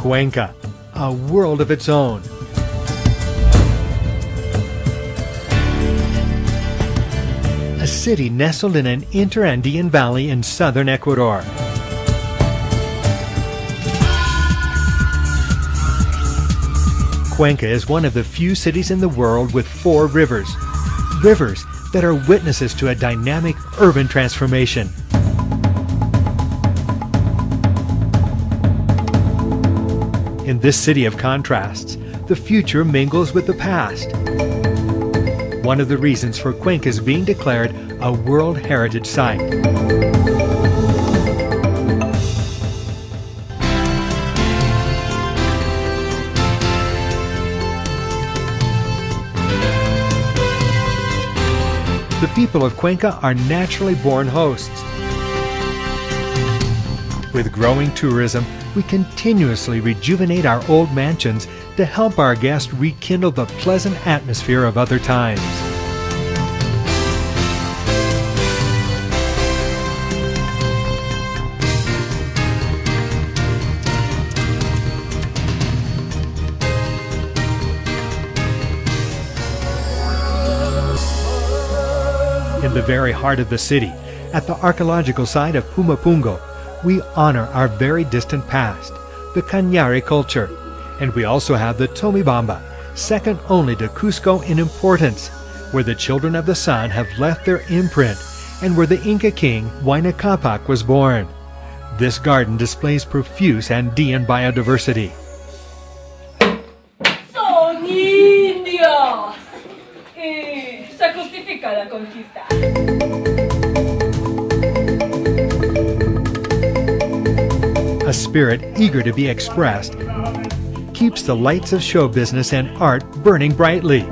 Cuenca, a world of its own. A city nestled in an interandean valley in southern Ecuador. Cuenca is one of the few cities in the world with 4 rivers. Rivers that are witnesses to a dynamic urban transformation. In this city of contrasts, the future mingles with the past. One of the reasons for Cuenca's being declared a World Heritage Site. The people of Cuenca are naturally born hosts. With growing tourism, we continuously rejuvenate our old mansions to help our guests rekindle the pleasant atmosphere of other times. In the very heart of the city, at the archaeological site of Pumapungo, we honor our very distant past, the Cañari culture, and we also have the Tomibamba, second only to Cusco in importance, where the children of the sun have left their imprint and where the Inca king Huayna Capac was born. This garden displays profuse Andean biodiversity. Son indios y se justifica la conquista. A spirit eager to be expressed keeps the lights of show business and art burning brightly.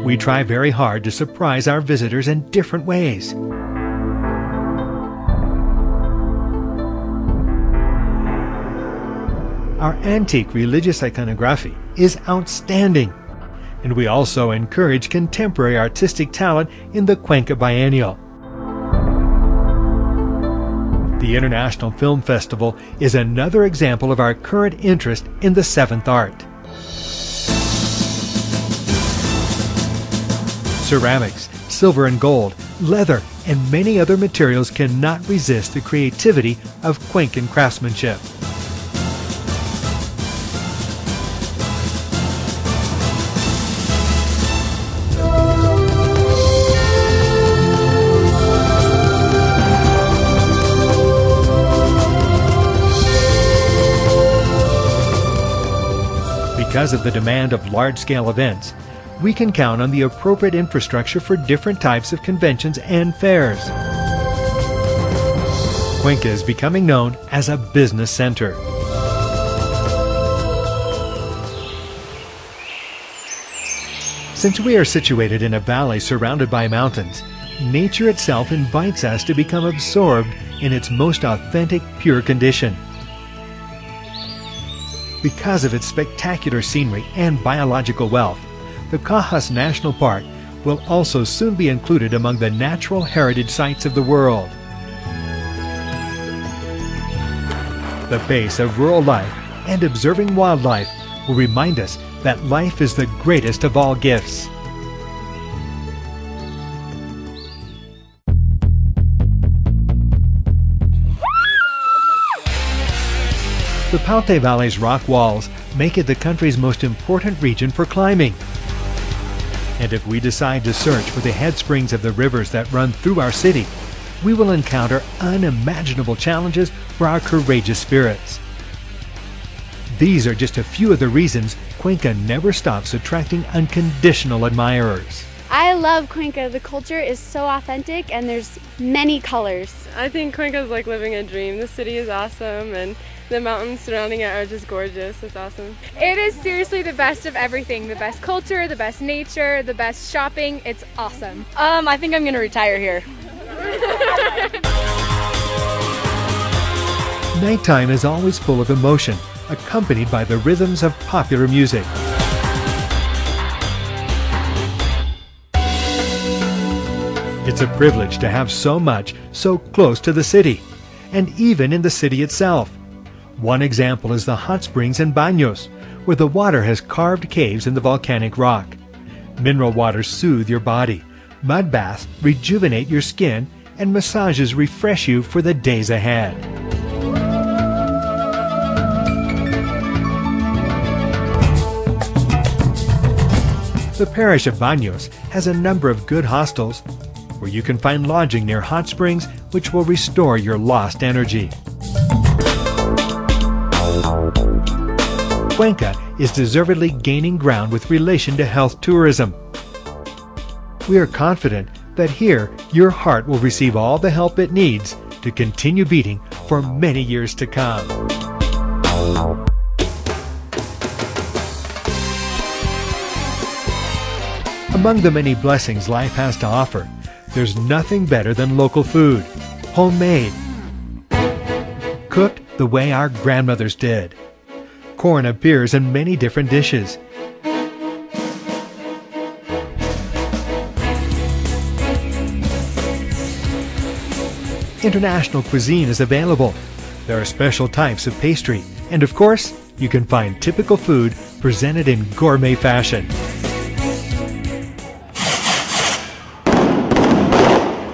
We try very hard to surprise our visitors in different ways. Our antique religious iconography is outstanding, and we also encourage contemporary artistic talent in the Cuenca Biennial. The International Film Festival is another example of our current interest in the seventh art. Ceramics, silver and gold, leather, and many other materials cannot resist the creativity of Cuencan craftsmanship. Because of the demand of large-scale events, we can count on the appropriate infrastructure for different types of conventions and fairs. Cuenca is becoming known as a business center. Since we are situated in a valley surrounded by mountains, nature itself invites us to become absorbed in its most authentic, pure condition. Because of its spectacular scenery and biological wealth, the Cajas National Park will also soon be included among the natural heritage sites of the world. The pace of rural life and observing wildlife will remind us that life is the greatest of all gifts. The Paute Valley's rock walls make it the country's most important region for climbing. And if we decide to search for the head springs of the rivers that run through our city, we will encounter unimaginable challenges for our courageous spirits. These are just a few of the reasons Cuenca never stops attracting unconditional admirers. I love Cuenca. The culture is so authentic and there's many colors. I think Cuenca is like living a dream. The city is awesome and The mountains surrounding it are just gorgeous. It's awesome. It is seriously the best of everything. The best culture, the best nature, the best shopping. It's awesome. I think I'm gonna retire here. Nighttime is always full of emotion, accompanied by the rhythms of popular music. It's a privilege to have so much so close to the city, and even in the city itself. One example is the hot springs and baños, where the water has carved caves in the volcanic rock. Mineral waters soothe your body, mud baths rejuvenate your skin, and massages refresh you for the days ahead. The parish of Baños has a number of good hostels where you can find lodging near hot springs, which will restore your lost energy. Cuenca is deservedly gaining ground with relation to health tourism. We are confident that here your heart will receive all the help it needs to continue beating for many years to come. Among the many blessings life has to offer, there's nothing better than local food, homemade, cooked the way our grandmothers did. Corn appears in many different dishes. International cuisine is available. There are special types of pastry, and of course, you can find typical food presented in gourmet fashion.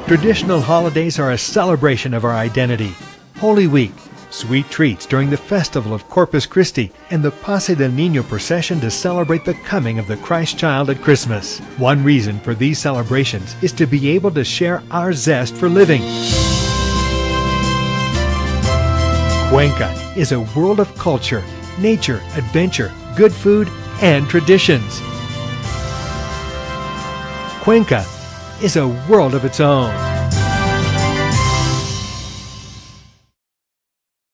Traditional holidays are a celebration of our identity. Holy Week, sweet treats during the festival of Corpus Christi, and the Pase del Niño procession to celebrate the coming of the Christ child at Christmas. One reason for these celebrations is to be able to share our zest for living. Cuenca is a world of culture, nature, adventure, good food, and traditions. Cuenca is a world of its own.